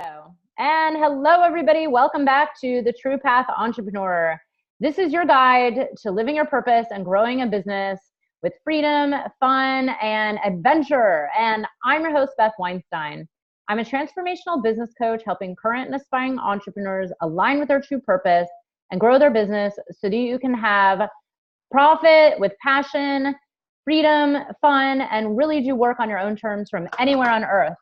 go. And hello, everybody. Welcome back to the True Path Entrepreneur. This is your guide to living your purpose and growing a business with freedom, fun, and adventure. And I'm your host, Beth Weinstein. I'm a transformational business coach helping current and aspiring entrepreneurs align with their true purpose and grow their business so that you can have profit with passion, freedom, fun, and really do work on your own terms from anywhere on earth.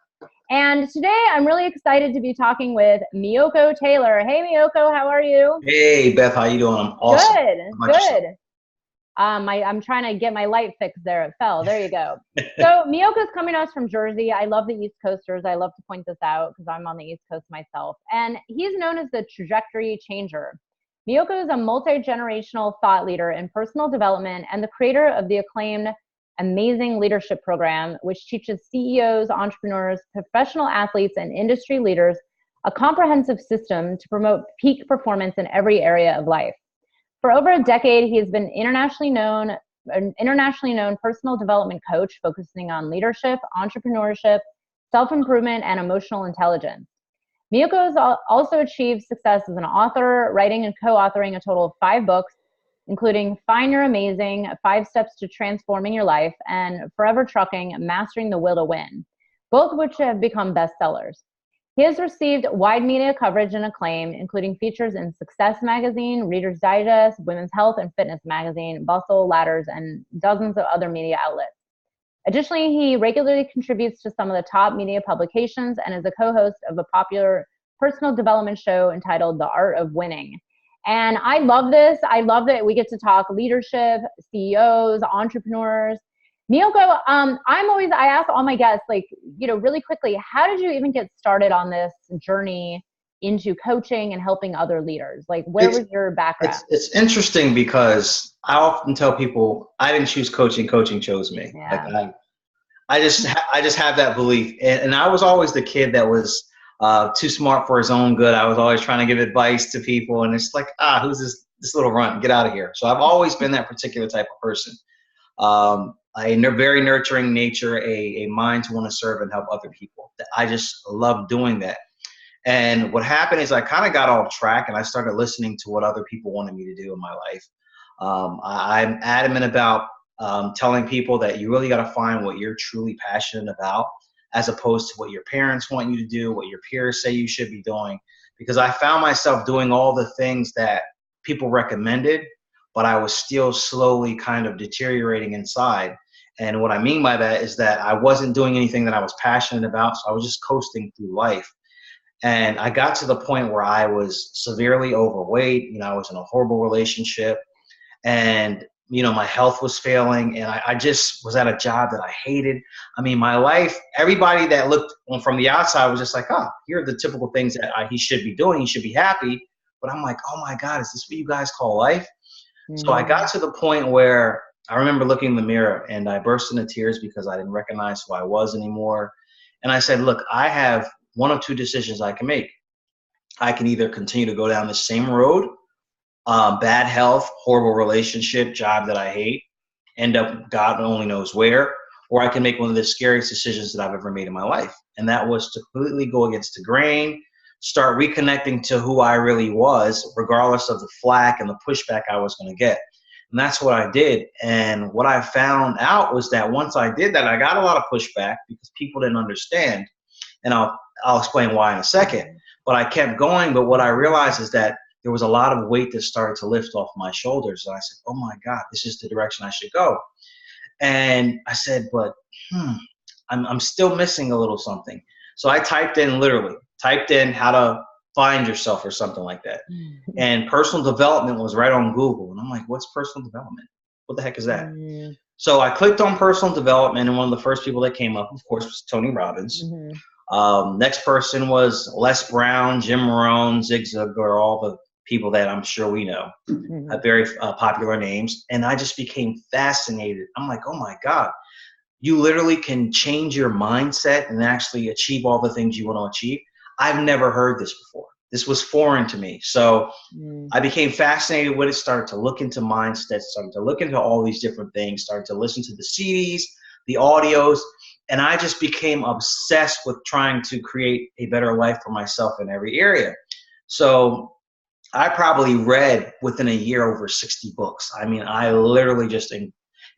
And today I'm really excited to be talking with Meiyoko Taylor. Hey, Meiyoko, how are you? Hey, Beth, how you doing? I'm awesome. Good. I'm trying to get my light fixed there. It fell. There you go. So Meiyoko's coming to us from Jersey. I love the East Coasters. I love to point this out because I'm on the East Coast myself. And he's known as the trajectory changer. Meiyoko is a multi-generational thought leader in personal development and the creator of the acclaimed Amazing Leadership Program, which teaches CEOs, entrepreneurs, professional athletes, and industry leaders a comprehensive system to promote peak performance in every area of life. For over a decade, he has been an internationally known personal development coach focusing on leadership, entrepreneurship, self-improvement, and emotional intelligence. Meiyoko has also achieved success as an author, writing and co-authoring a total of 5 books, including Find Your Amazing, 5 Steps to Transforming Your Life, and Forever Trucking, Mastering the Will to Win, both of which have become bestsellers. He has received wide media coverage and acclaim, including features in Success Magazine, Reader's Digest, Women's Health and Fitness Magazine, Bustle, Ladders, and dozens of other media outlets. Additionally, he regularly contributes to some of the top media publications and is a co-host of a popular personal development show entitled The Art of Winning. And I love this. I love that we get to talk leadership, CEOs, entrepreneurs. Meiyoko, I ask all my guests, really quickly, how did you even get started on this journey into coaching and helping other leaders? Where was your background? It's interesting because I often tell people I didn't choose coaching. Coaching chose me. Yeah. I just have that belief. And I was always the kid that was too smart for his own good. I was always trying to give advice to people, and it's like, who's this little runt? Get out of here. So I've always been that particular type of person. A very nurturing nature, a mind to want to serve and help other people. I just love doing that. And what happened is I kind of got off track and I started listening to what other people wanted me to do in my life. I'm adamant about telling people that you really got to find what you're truly passionate about, as opposed to what your parents want you to do, what your peers say you should be doing. Because I found myself doing all the things that people recommended, but I was still slowly kind of deteriorating inside. And what I mean by that is that I wasn't doing anything that I was passionate about, so I was just coasting through life. And I got to the point where I was severely overweight. I was in a horrible relationship, and my health was failing, and I just was at a job that I hated. I mean, my life, everybody that looked from the outside was just like, here are the typical things that he should be doing. He should be happy. But I'm like, oh my God, is this what you guys call life? Mm-hmm. So I got to the point where I remember looking in the mirror and I burst into tears because I didn't recognize who I was anymore. And I said, look, I have one of 2 decisions I can make. I can either continue to go down the same road, bad health, horrible relationship, job that I hate, end up God only knows where, or I can make one of the scariest decisions that I've ever made in my life. And that was to completely go against the grain, start reconnecting to who I really was, regardless of the flack and the pushback I was going to get. And that's what I did. And what I found out was that once I did that, I got a lot of pushback because people didn't understand. And I'll explain why in a second. But I kept going. But what I realized is that there was a lot of weight that started to lift off my shoulders. And I said, oh my God, this is the direction I should go. And I said, but I'm still missing a little something. So I typed in how to find yourself or something like that. Mm-hmm. And personal development was right on Google. And I'm like, what's personal development? What the heck is that? Mm-hmm. So I clicked on personal development, and one of the first people that came up, of course, was Tony Robbins. Mm-hmm. Next person was Les Brown, Jim Rohn, Zig Ziglar, all the people that I'm sure we know, mm-hmm. Very popular names. And I just became fascinated. I'm like, oh my God, you literally can change your mindset and actually achieve all the things you want to achieve. I've never heard this before. This was foreign to me. So I became fascinated with it, started to look into mindsets, started to look into all these different things, started to listen to the CDs, the audios. And I just became obsessed with trying to create a better life for myself in every area. So I probably read within a year over 60 books. I mean, I literally just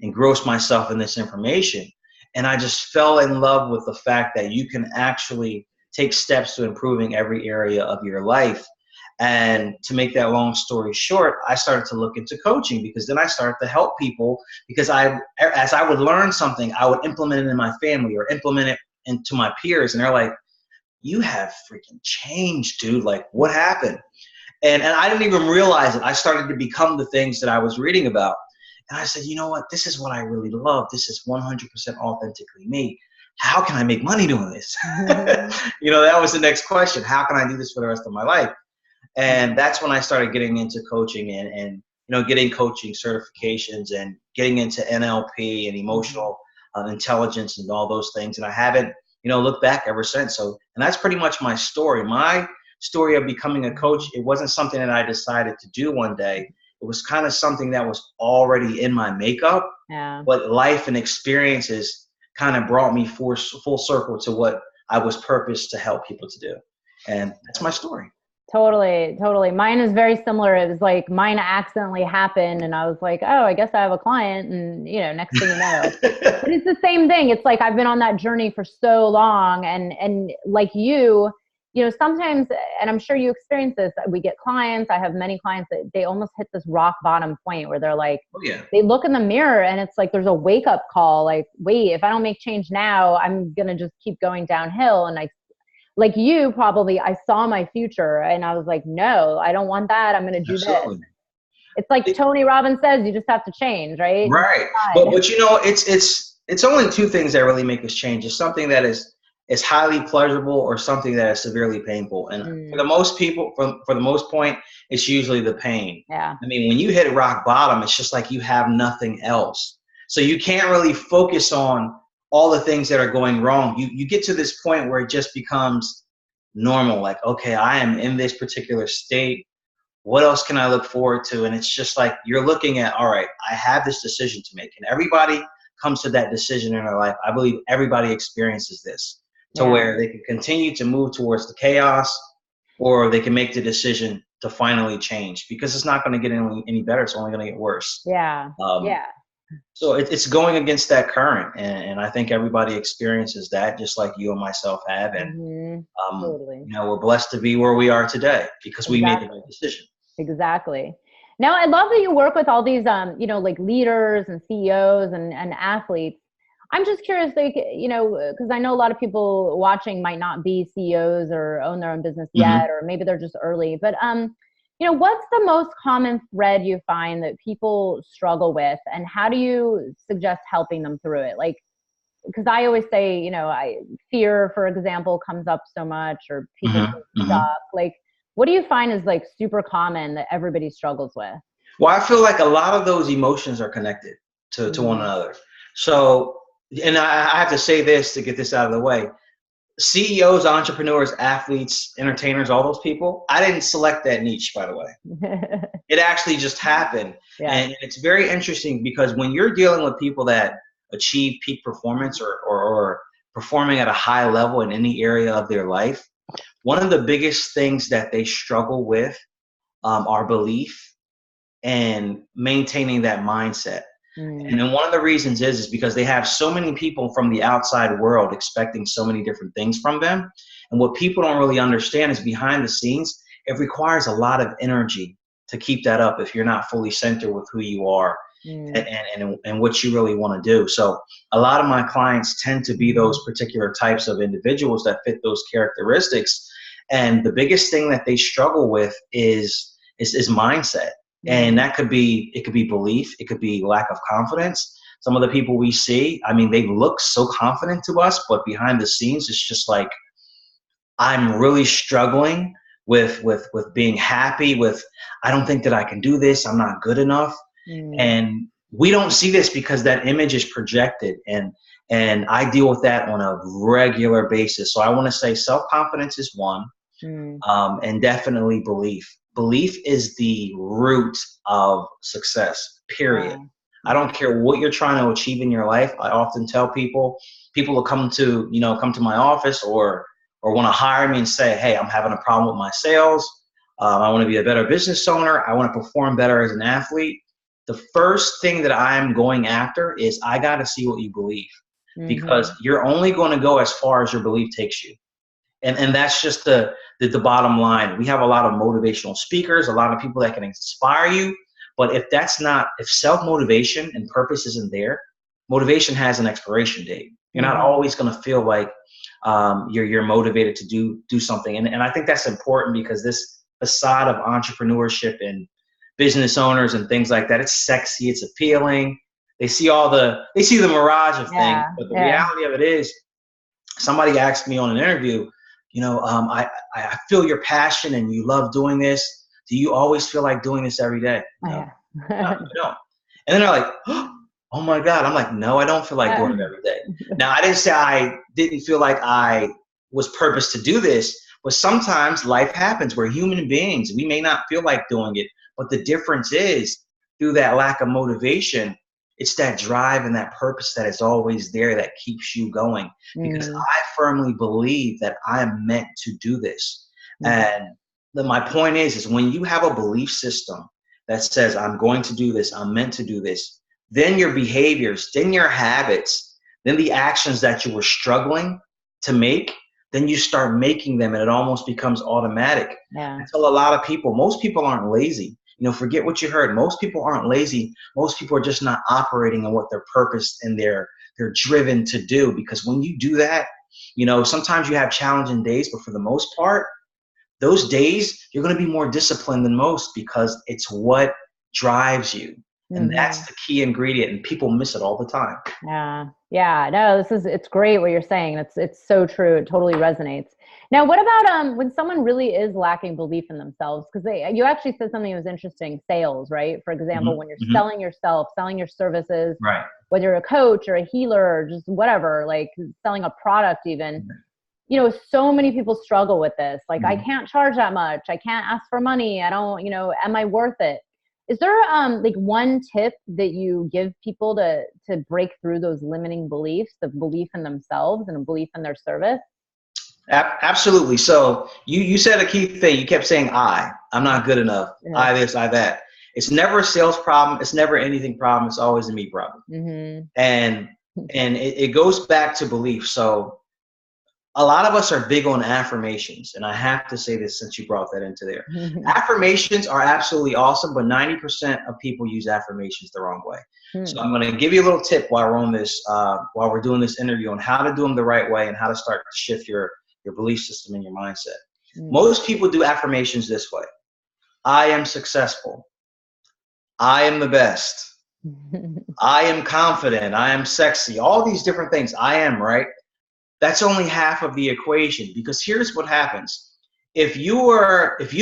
engrossed myself in this information. And I just fell in love with the fact that you can actually take steps to improving every area of your life. And to make that long story short, I started to look into coaching, because then I started to help people, because as I would learn something, I would implement it in my family or implement it into my peers. And they're like, you have freaking changed, dude. Like, what happened? And I didn't even realize it. I started to become the things that I was reading about. And I said, you know what? This is what I really love. This is 100% authentically me. How can I make money doing this? That was the next question. How can I do this for the rest of my life? And that's when I started getting into coaching and getting coaching certifications and getting into NLP and emotional intelligence and all those things. And I haven't, looked back ever since. So, and that's pretty much my story. My story of becoming a coach, it wasn't something that I decided to do one day. It was kind of something that was already in my makeup. Yeah. But life and experiences kind of brought me full circle to what I was purposed to help people to do. And that's my story. Totally. Mine is very similar. It was like mine accidentally happened and I was like, oh, I guess I have a client, and next thing you know. But it's the same thing. It's like I've been on that journey for so long, and like sometimes, and I'm sure you experience this, we get clients, I have many clients that they almost hit this rock bottom point where they're like, they look in the mirror and it's like there's a wake up call, like, wait, if I don't make change now, I'm going to just keep going downhill. And like you probably, I saw my future and I was like, no, I don't want that. I'm going to do this. It's like Tony Robbins says, you just have to change, right? Right. But it's only two things that really make us change. It's something that is highly pleasurable or something that is severely painful. And for the most people, for the most point, it's usually the pain. Yeah. I mean, when you hit rock bottom, it's just like you have nothing else. So you can't really focus on all the things that are going wrong. You get to this point where it just becomes normal. Like, okay, I am in this particular state. What else can I look forward to? And it's just like you're looking at, all right, I have this decision to make. And everybody comes to that decision in their life. I believe everybody experiences this to where they can continue to move towards the chaos, or they can make the decision to finally change, because it's not going to get any better. It's only going to get worse. Yeah. So it's going against that current, and I think everybody experiences that, just like you and myself have. And totally. we're blessed to be where we are today because we made the right decision. Exactly. Now, I love that you work with all these, like leaders and CEOs and athletes. I'm just curious, like, because I know a lot of people watching might not be CEOs or own their own business yet, or maybe they're just early. But what's the most common thread you find that people struggle with, and how do you suggest helping them through it? Like, because I always say, fear, for example, comes up so much, or people get stuck. Like, what do you find is like super common that everybody struggles with? Well, I feel like a lot of those emotions are connected to one another. So, and I have to say this to get this out of the way. CEOs, entrepreneurs, athletes, entertainers, all those people, I didn't select that niche, by the way. It actually just happened. Yeah. And it's very interesting, because when you're dealing with people that achieve peak performance or performing at a high level in any area of their life, one of the biggest things that they struggle with are belief and maintaining that mindset. And then one of the reasons is because they have so many people from the outside world expecting so many different things from them. And what people don't really understand is behind the scenes, it requires a lot of energy to keep that up if you're not fully centered with who you are and what you really want to do. So a lot of my clients tend to be those particular types of individuals that fit those characteristics. And the biggest thing that they struggle with is mindset. And that could be belief. It could be lack of confidence. Some of the people we see, I mean, they look so confident to us, but behind the scenes, it's just like, I'm really struggling with being happy with, I don't think that I can do this. I'm not good enough. And we don't see this because that image is projected. And I deal with that on a regular basis. So I want to say self-confidence is one, and definitely belief. Belief is the root of success, period. I don't care what you're trying to achieve in your life. I often tell people will come to my office or want to hire me and say, hey, I'm having a problem with my sales. I want to be a better business owner. I want to perform better as an athlete. The first thing that I'm going after is I got to see what you believe, because you're only going to go as far as your belief takes you. And that's just the bottom line. We have a lot of motivational speakers, a lot of people that can inspire you. But if self-motivation and purpose isn't there, motivation has an expiration date. You're not always going to feel like you're motivated to do something. And I think that's important, because this facade of entrepreneurship and business owners and things like that, it's sexy, it's appealing. They see the mirage of things, but the reality of it is, somebody asked me on an interview, I feel your passion and you love doing this. Do you always feel like doing this every day? No, I don't. And then they're like, oh my God. I'm like, no, I don't feel like doing it every day. Now, I didn't say I didn't feel like I was purposed to do this, but sometimes life happens. We're human beings. We may not feel like doing it, but the difference is, through that lack of motivation, it's that drive and that purpose that is always there that keeps you going. Because I firmly believe that I am meant to do this. And my point is when you have a belief system that says, I'm going to do this, I'm meant to do this, then your behaviors, then your habits, then the actions that you were struggling to make, then you start making them, and it almost becomes automatic. I tell a lot of people, most people aren't lazy. Forget what you heard. Most people aren't lazy. Most people are just not operating on what their purpose and they're driven to do. Because when you do that, sometimes you have challenging days, but for the most part, those days, you're going to be more disciplined than most, because it's what drives you. And that's the key ingredient, and people miss it all the time. Yeah. No, it's great what you're saying. It's so true. It totally resonates. Now, what about when someone really is lacking belief in themselves? Because you actually said something that was interesting, sales, right? For example, when you're selling yourself, selling your services, right? Whether you're a coach or a healer or just whatever, like selling a product even, so many people struggle with this. Like, I can't charge that much. I can't ask for money. I don't, am I worth it? Is there like one tip that you give people to break through those limiting beliefs, the belief in themselves and a belief in their service? Absolutely. So you said a key thing. You kept saying, I'm not good enough. I this, I that. It's never a sales problem. It's never anything problem. It's always a me problem. And it goes back to belief. So a lot of us are big on affirmations. And I have to say this since you brought that into there. Affirmations are absolutely awesome, but 90% of people use affirmations the wrong way. So I'm going to give you a little tip while we're on this, while we're doing this interview, on how to do them the right way and how to start to shift your belief system and your mindset. Most people do affirmations this way. I am successful. I am the best. I am confident. I am sexy. All these different things. I am, right? That's only half of the equation, because here's what happens. If you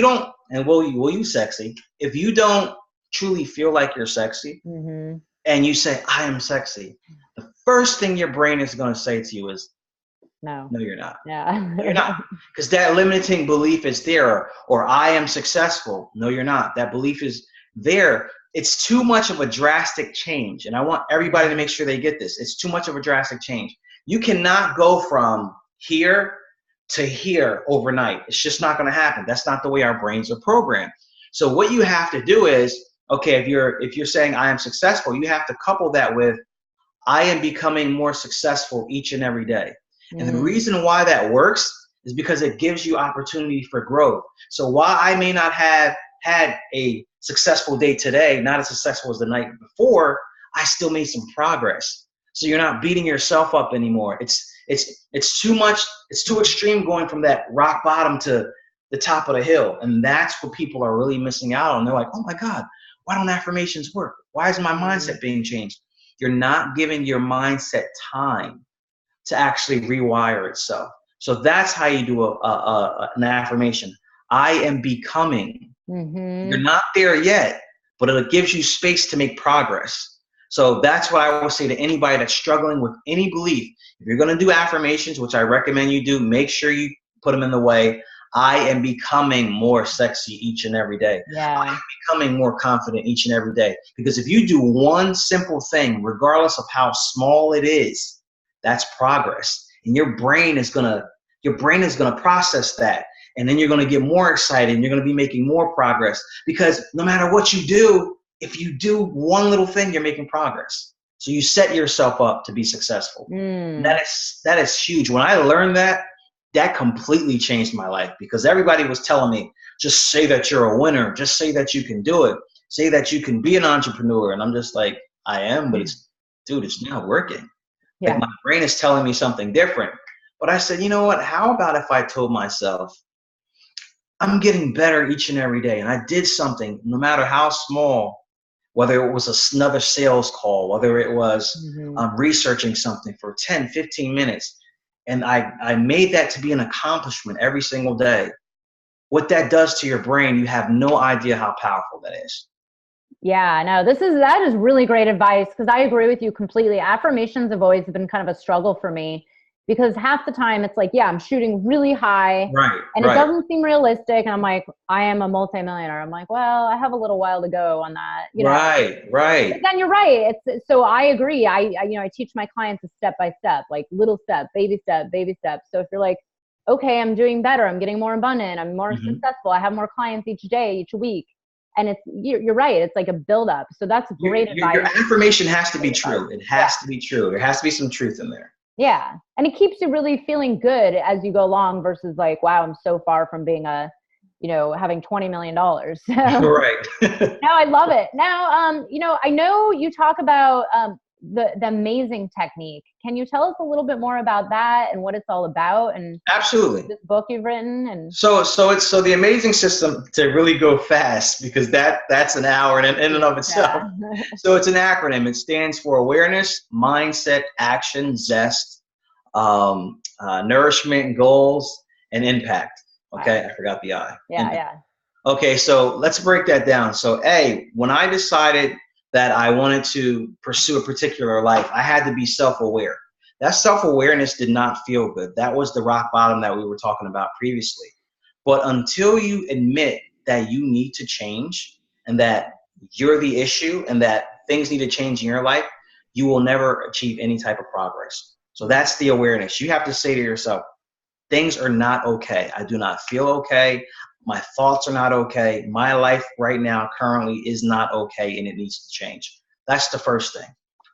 don't, and we'll use sexy, if you don't truly feel like you're sexy and you say, I am sexy, the first thing your brain is going to say to you is, no, you're not. No, you're not. Because that limiting belief is there. Or I am successful. No, you're not. That belief is there. It's too much of a drastic change. And I want everybody to make sure they get this. It's too much of a drastic change. You cannot go from here to here overnight. It's just not going to happen. That's not the way our brains are programmed. So what you have to do is, okay, if you're saying I am successful, you have to couple that with I am becoming more successful each and every day. And the reason why that works is because it gives you opportunity for growth. So while I may not have had a successful day today, not as successful as the night before, I still made some progress. So you're not beating yourself up anymore. It's too much. It's too extreme going from that rock bottom to the top of the hill. And that's what people are really missing out on. They're like, oh my God, why don't affirmations work? Why is my mindset being changed? You're not giving your mindset time to actually rewire itself. So that's how you do an affirmation. I am becoming. You're not there yet, but it gives you space to make progress. So that's what I will say to anybody that's struggling with any belief. If you're going to do affirmations, which I recommend you do, make sure you put them in the way. I am becoming more sexy each and every day. Yeah. I am becoming more confident each and every day. Because if you do one simple thing, regardless of how small it is, that's progress. And your brain is gonna process that. And then you're gonna get more excited and you're gonna be making more progress. Because no matter what you do, if you do one little thing, you're making progress. So you set yourself up to be successful. That is huge. When I learned that, that completely changed my life, because everybody was telling me, just say that you're a winner. Just say that you can do it. Say that you can be an entrepreneur. And I'm just like, I am, but it's not working. Yeah. Like, my brain is telling me something different. But I said, you know what? How about if I told myself, I'm getting better each and every day, and I did something, no matter how small, whether it was another sales call, whether it was researching something for 10, 15 minutes, and I made that to be an accomplishment every single day. What that does to your brain, you have no idea how powerful that is. Yeah, no, that is really great advice, because I agree with you completely. Affirmations have always been kind of a struggle for me, because half the time it's like, yeah, I'm shooting really high, and it doesn't seem realistic. And I'm like, I am a multimillionaire. I'm like, well, I have a little while to go on that. You know? Right. But then you're right. So I agree. I teach my clients a step by step, like little step, baby step. So if you're like, okay, I'm doing better, I'm getting more abundant, I'm more successful, I have more clients each day, each week. And you're right. It's like a buildup. So that's great advice. Your affirmation has to be true. It has to be true. There has to be some truth in there. Yeah. And it keeps you really feeling good as you go along, versus like, wow, I'm so far from being having $20 million. So, right. No, I love it. Now, I know you talk about the amazing technique. Can you tell us a little bit more about that and what it's all about? And absolutely, this book you've written. And so the amazing system, to really go fast, because that's an hour in and of itself. Yeah. So it's an acronym. It stands for awareness, mindset, action, zest, nourishment, goals, and impact. Okay, wow. I forgot the I. Yeah, impact. Yeah. Okay, so let's break that down. So when I decided that I wanted to pursue a particular life, I had to be self-aware. That self-awareness did not feel good. That was the rock bottom that we were talking about previously. But until you admit that you need to change, and that you're the issue, and that things need to change in your life, you will never achieve any type of progress. So that's the awareness. You have to say to yourself, things are not okay. I do not feel okay. My thoughts are not okay. My life right now currently is not okay, and it needs to change. That's the first thing.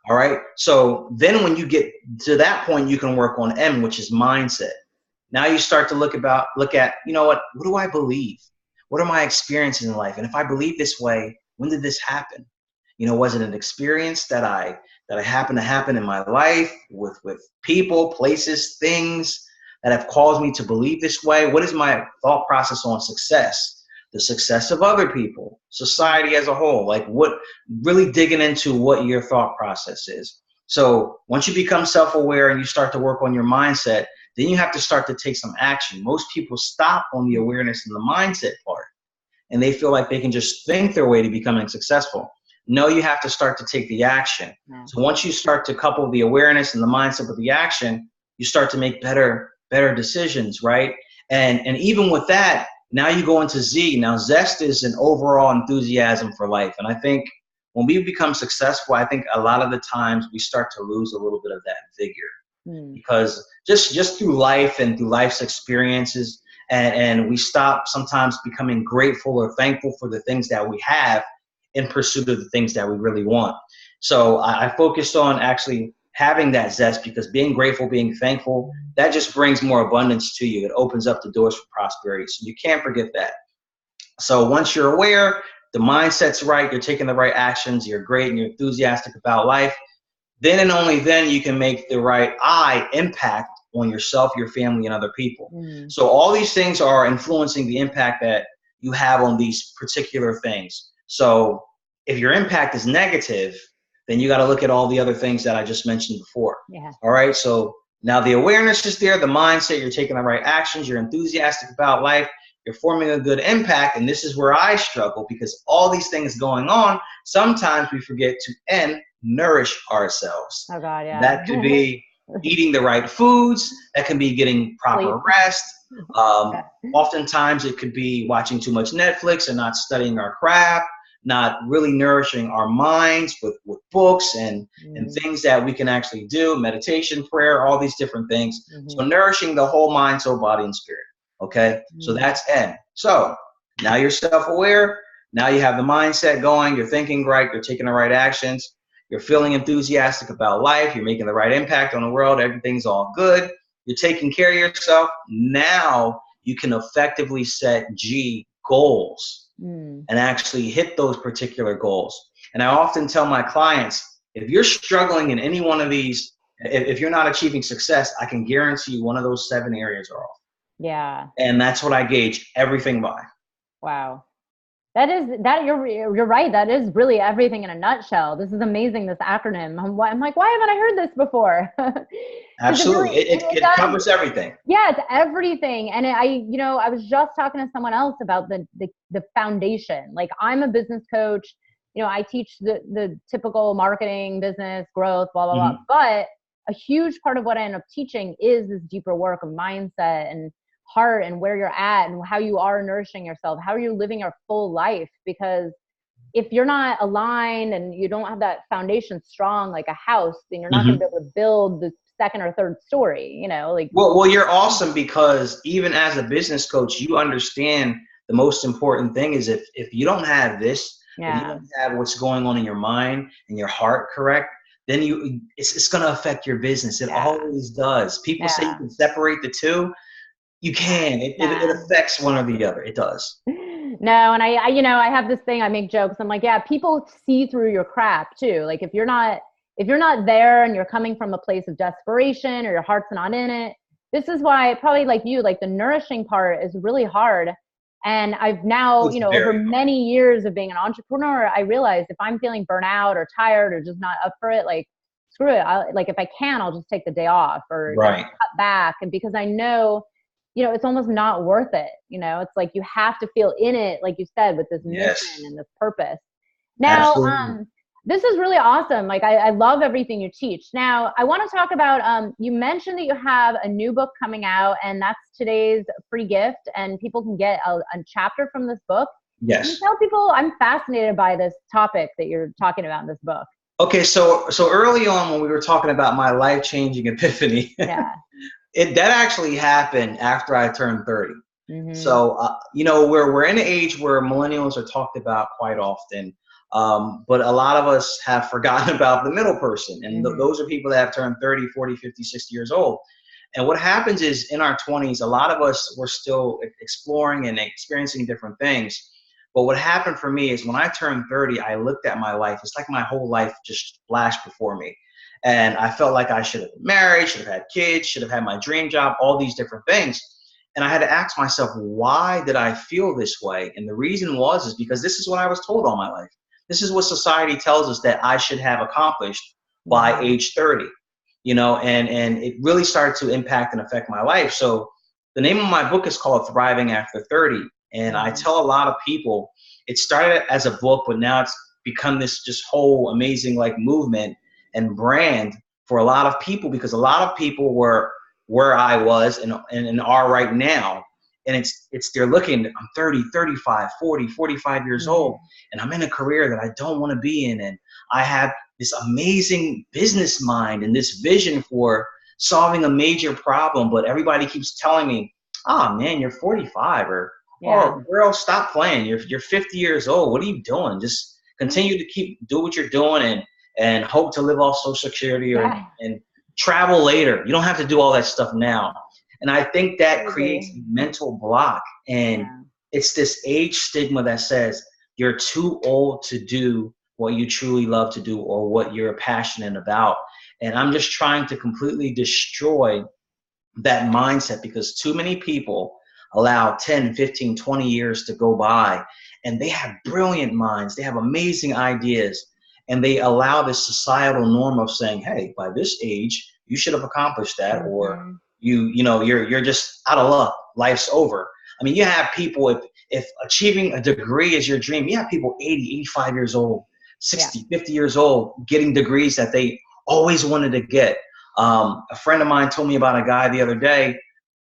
All right. So then when you get to that point, you can work on M, which is mindset. Now you start to look at, what do I believe? What are my experiences in life? And if I believe this way, when did this happen? Was it an experience that I happened to happen in my life with people, places, things that have caused me to believe this way? What is my thought process on success? The success of other people, society as a whole, really digging into what your thought process is. So once you become self-aware and you start to work on your mindset, then you have to start to take some action. Most people stop on the awareness and the mindset part, and they feel like they can just think their way to becoming successful. No, you have to start to take the action. Yeah. So once you start to couple the awareness and the mindset with the action, you start to make better decisions, right? And even with that, now you go into Z. Now, zest is an overall enthusiasm for life. And I think when we become successful, I think a lot of the times we start to lose a little bit of that vigor, because just through life and through life's experiences, and we stop sometimes becoming grateful or thankful for the things that we have in pursuit of the things that we really want. So I focused on actually having that zest, because being grateful, being thankful, that just brings more abundance to you. It opens up the doors for prosperity. So you can't forget that. So once you're aware, the mindset's right, you're taking the right actions, you're great, and you're enthusiastic about life, then and only then you can make the right impact on yourself, your family, and other people. So all these things are influencing the impact that you have on these particular things. So if your impact is negative, then you got to look at all the other things that I just mentioned before. Yeah. All right. So now the awareness is there, the mindset, you're taking the right actions, you're enthusiastic about life, you're forming a good impact. And this is where I struggle, because all these things going on, sometimes we forget to nourish ourselves. Oh God, yeah. That could be eating the right foods. That can be getting proper rest. Um, Oftentimes it could be watching too much Netflix and not studying our craft, not really nourishing our minds with books and things that we can actually do, meditation, prayer, all these different things. So nourishing the whole mind, soul, body, and spirit. Okay, so that's N. So now you're self-aware. Now you have the mindset going. You're thinking right. You're taking the right actions. You're feeling enthusiastic about life. You're making the right impact on the world. Everything's all good. You're taking care of yourself. Now you can effectively set G, goals, and actually hit those particular goals. And I often tell my clients, if you're struggling in any one of these, if you're not achieving success, I can guarantee you one of those 7 areas are off. Yeah. And that's what I gauge everything by. Wow. You're right. That is really everything in a nutshell. This is amazing, this acronym. I'm like, why haven't I heard this before? Absolutely. It covers everything. Yeah, it's everything. And I was just talking to someone else about the foundation. Like, I'm a business coach. I teach the typical marketing, business, growth, blah, blah, blah. But a huge part of what I end up teaching is this deeper work of mindset and heart and where you're at and how you are nourishing yourself, how are you living your full life? Because if you're not aligned and you don't have that foundation strong like a house, then you're not going to be able to build the second or third story, Well, you're awesome, because even as a business coach, you understand the most important thing is if you don't have this, if you don't have what's going on in your mind and your heart correct, then it's going to affect your business. It always does. People say you can separate the two. You can. It affects one or the other. It does. No, and I have this thing. I make jokes. I'm like, yeah, people see through your crap too. Like, if you're not there and you're coming from a place of desperation or your heart's not in it, this is why probably like you, like the nourishing part is really hard. And I've now, over many years of being an entrepreneur, I realized if I'm feeling burnout or tired or just not up for it, like, screw it. If I can, I'll just take the day off or cut back. And because I know, it's almost not worth it. It's like you have to feel in it, like you said, with this mission and this purpose. Now, this is really awesome. Like, I love everything you teach. Now, I want to talk about, you mentioned that you have a new book coming out, and that's today's free gift, and people can get a chapter from this book. Yes. Can you tell people, I'm fascinated by this topic that you're talking about in this book. Okay, so early on when we were talking about my life-changing epiphany, that actually happened after I turned 30. So, we're in an age where millennials are talked about quite often, but a lot of us have forgotten about the middle person. And those are people that have turned 30, 40, 50, 60 years old. And what happens is in our 20s, a lot of us were still exploring and experiencing different things. But what happened for me is when I turned 30, I looked at my life. It's like my whole life just flashed before me. And I felt like I should have been married, should have had kids, should have had my dream job, all these different things. And I had to ask myself, why did I feel this way? And the reason is because this is what I was told all my life. This is what society tells us that I should have accomplished by age 30, and it really started to impact and affect my life. So the name of my book is called Thriving After 30. And I tell a lot of people, it started as a book, but now it's become this just whole amazing movement and brand for a lot of people, because a lot of people were where I was and are right now. And they're looking, I'm 30, 35, 40, 45 years old, and I'm in a career that I don't want to be in. And I have this amazing business mind and this vision for solving a major problem. But everybody keeps telling me, oh man, you're 45, or oh girl, stop playing. You're 50 years old. What are you doing? Just continue to do what you're doing and hope to live off Social Security and travel later. You don't have to do all that stuff now. And I think that creates a mental block. And it's this age stigma that says you're too old to do what you truly love to do or what you're passionate about. And I'm just trying to completely destroy that mindset, because too many people allow 10, 15, 20 years to go by, and they have brilliant minds. They have amazing ideas, and they allow this societal norm of saying, hey, by this age, you should have accomplished that, or you're just out of luck. Life's over. I mean, you have people, if achieving a degree is your dream, you have people 80, 85 years old, 60, 50 years old, getting degrees that they always wanted to get. A friend of mine told me about a guy the other day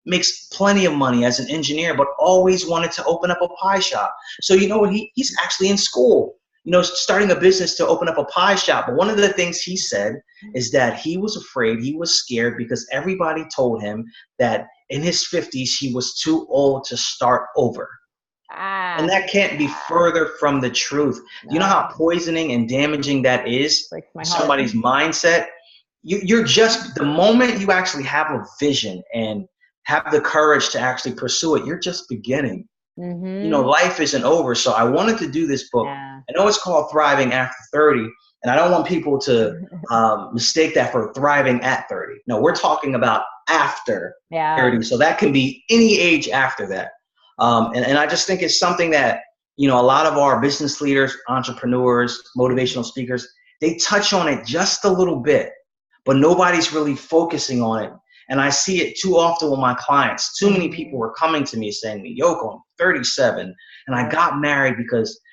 makes plenty of money as an engineer, but always wanted to open up a pie shop. So you know what? He's actually in school, starting a business to open up a pie shop. But one of the things he said is that he was afraid, he was scared because everybody told him that in his 50s, he was too old to start over. And that can't be further from the truth. No. You know how poisoning and damaging that is to somebody's mindset? You're just, the moment you actually have a vision and have the courage to actually pursue it, you're just beginning. Life isn't over. So I wanted to do this book. I know it's called Thriving After 30, and I don't want people to mistake that for thriving at 30. No, we're talking about after 30. So that can be any age after that. And I just think it's something that, a lot of our business leaders, entrepreneurs, motivational speakers, they touch on it just a little bit, but nobody's really focusing on it. And I see it too often with my clients. Too many people were coming to me saying, Meiyoko, I'm 37, and I got married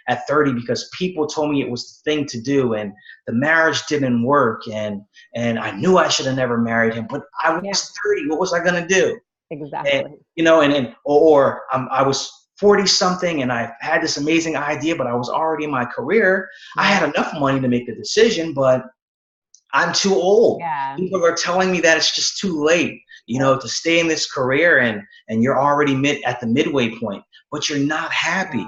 at 30 because people told me it was the thing to do, and the marriage didn't work, and I knew I should have never married him, but I was 30. What was I gonna do? Exactly. And or I was 40 something and I had this amazing idea, but I was already in my career. I had enough money to make the decision, but I'm too old. People are telling me that it's just too late, to stay in this career, and you're already at the midway point, but you're not happy.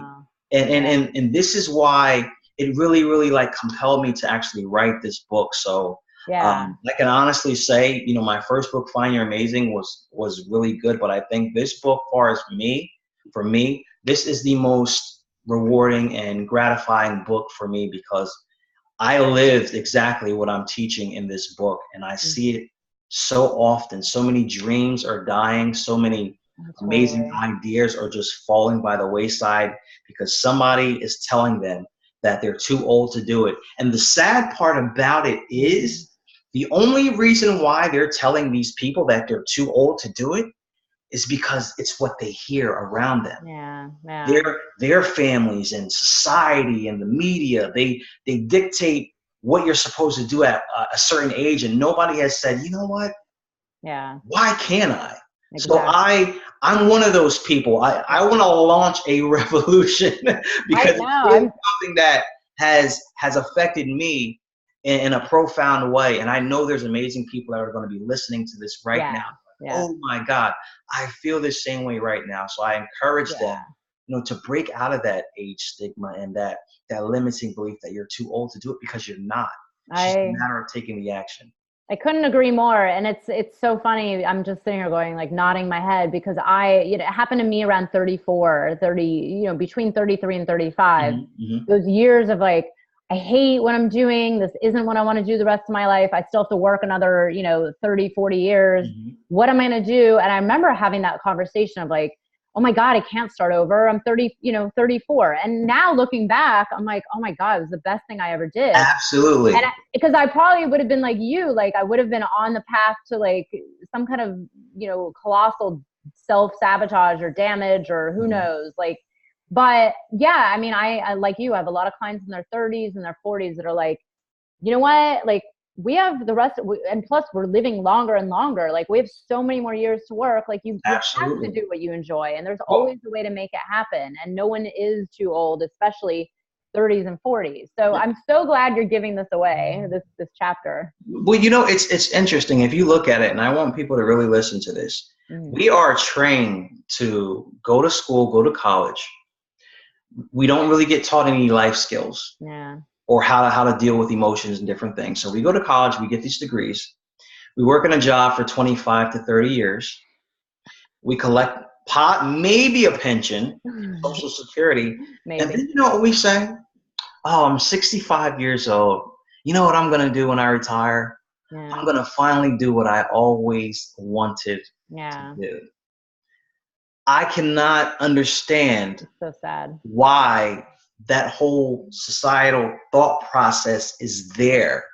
And this is why it really, really compelled me to actually write this book. So I can honestly say, my first book, Find Your Amazing, was really good, but I think this book, for me, this is the most rewarding and gratifying book for me, because I lived exactly what I'm teaching in this book, and I see it so often. So many dreams are dying, so many amazing ideas are just falling by the wayside because somebody is telling them that they're too old to do it. And the sad part about it is, the only reason why they're telling these people that they're too old to do it is because it's what they hear around them. Their families and society and the media, they dictate what you're supposed to do at a certain age, and nobody has said, you know what? Why can't I? Exactly. So I'm one of those people. I want to launch a revolution because it's something that has affected me in a profound way. And I know there's amazing people that are going to be listening to this right now. Oh my God, I feel the same way right now. So I encourage them, to break out of that age stigma and that limiting belief that you're too old to do it, because you're not. It's just a matter of taking the action. I couldn't agree more. And it's so funny. I'm just sitting here going, nodding my head, because it happened to me around 34, 30, between 33 and 35, those years of I hate what I'm doing. This isn't what I want to do the rest of my life. I still have to work another, 30, 40 years. What am I going to do? And I remember having that conversation of oh my God, I can't start over. I'm 34. And now looking back, I'm like, oh my God, it was the best thing I ever did. Absolutely. And because I probably would have been like you, I would have been on the path to some kind of, colossal self-sabotage or damage or who knows, but yeah, I mean, I like you, I have a lot of clients in their 30s and their 40s that are you know what, we have the rest, and plus we're living longer and longer. We have so many more years to work. You have to do what you enjoy, and there's always a way to make it happen. And no one is too old, especially 30s and 40s. So I'm so glad you're giving this away, this chapter. Well, it's interesting if you look at it, and I want people to really listen to this. We are trained to go to school, go to college. We don't really get taught any life skills. Or how to deal with emotions and different things. So we go to college, we get these degrees. We work in a job for 25 to 30 years. We collect maybe a pension, Social Security. Maybe. And then you know what we say? Oh, I'm 65 years old. You know what I'm going to do when I retire? I'm going to finally do what I always wanted to do. I cannot understand so sad why that whole societal thought process is there.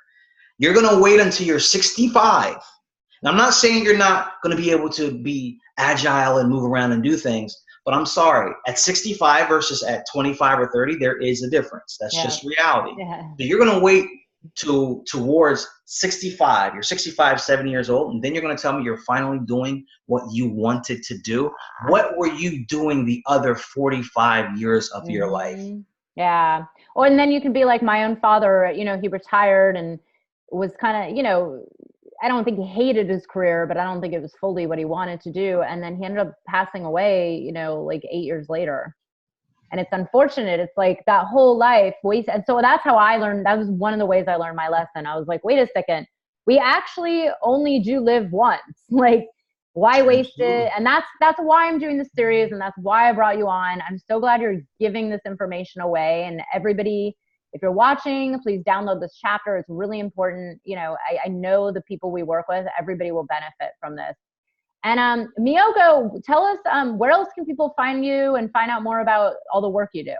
You're going to wait until you're 65. And I'm not saying you're not going to be able to be agile and move around and do things, but I'm sorry, at 65 versus at 25 or 30, there is a difference. That's just reality. So you're going to wait towards 65. You're 65, 70 years old, and then you're going to tell me you're finally doing what you wanted to do. What were you doing the other 45 years of your life? Yeah. Or, and then you can be like my own father, you know, he retired and was kind of, you know, I don't think he hated his career, but I don't think it was fully what he wanted to do. And then he ended up passing away, you know, like 8 years later. And it's unfortunate. It's like that whole life waste. And so that's how I learned. That was one of the ways I learned my lesson. I was like, wait a second, we actually only do live once. Like, why waste it? And that's why I'm doing this series, and that's why I brought you on. I'm so glad you're giving this information away. And everybody, if you're watching, please download this chapter. It's really important. You know, I know the people we work with, everybody will benefit from this. And Meiyoko, tell us where else can people find you and find out more about all the work you do?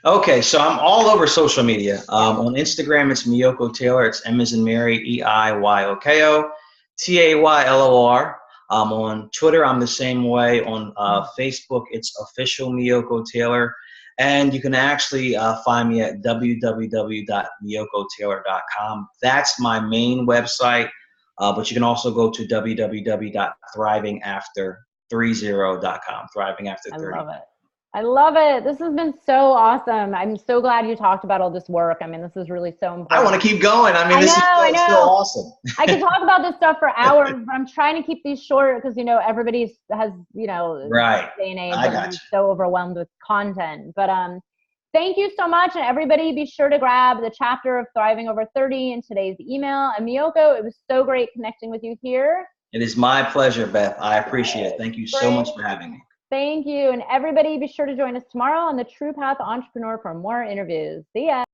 Okay, so I'm all over social media. On Instagram, it's Meiyoko Taylor. It's M as in Mary, Eiyoko, Taylor. On Twitter, I'm the same way. On Facebook, it's official Meiyoko Taylor. And you can actually find me at www.meiyokotaylor.com. That's my main website. But you can also go to www.thrivingafter30.com. Thriving After 30. I love it. I love it. This has been so awesome. I'm so glad you talked about all this work. I mean, this is really so important. I want to keep going. I mean, this is still awesome. I could talk about this stuff for hours, but I'm trying to keep these short because, you know, everybody has, you know, right. Day and age, I'm so overwhelmed with content. But thank you so much. And everybody be sure to grab the chapter of Thriving Over 30 in today's email. And Meiyoko, it was so great connecting with you here. It is my pleasure, Beth. I appreciate it. Thank you so much for having me. Thank you. And everybody be sure to join us tomorrow on the True Path Entrepreneur for more interviews. See ya.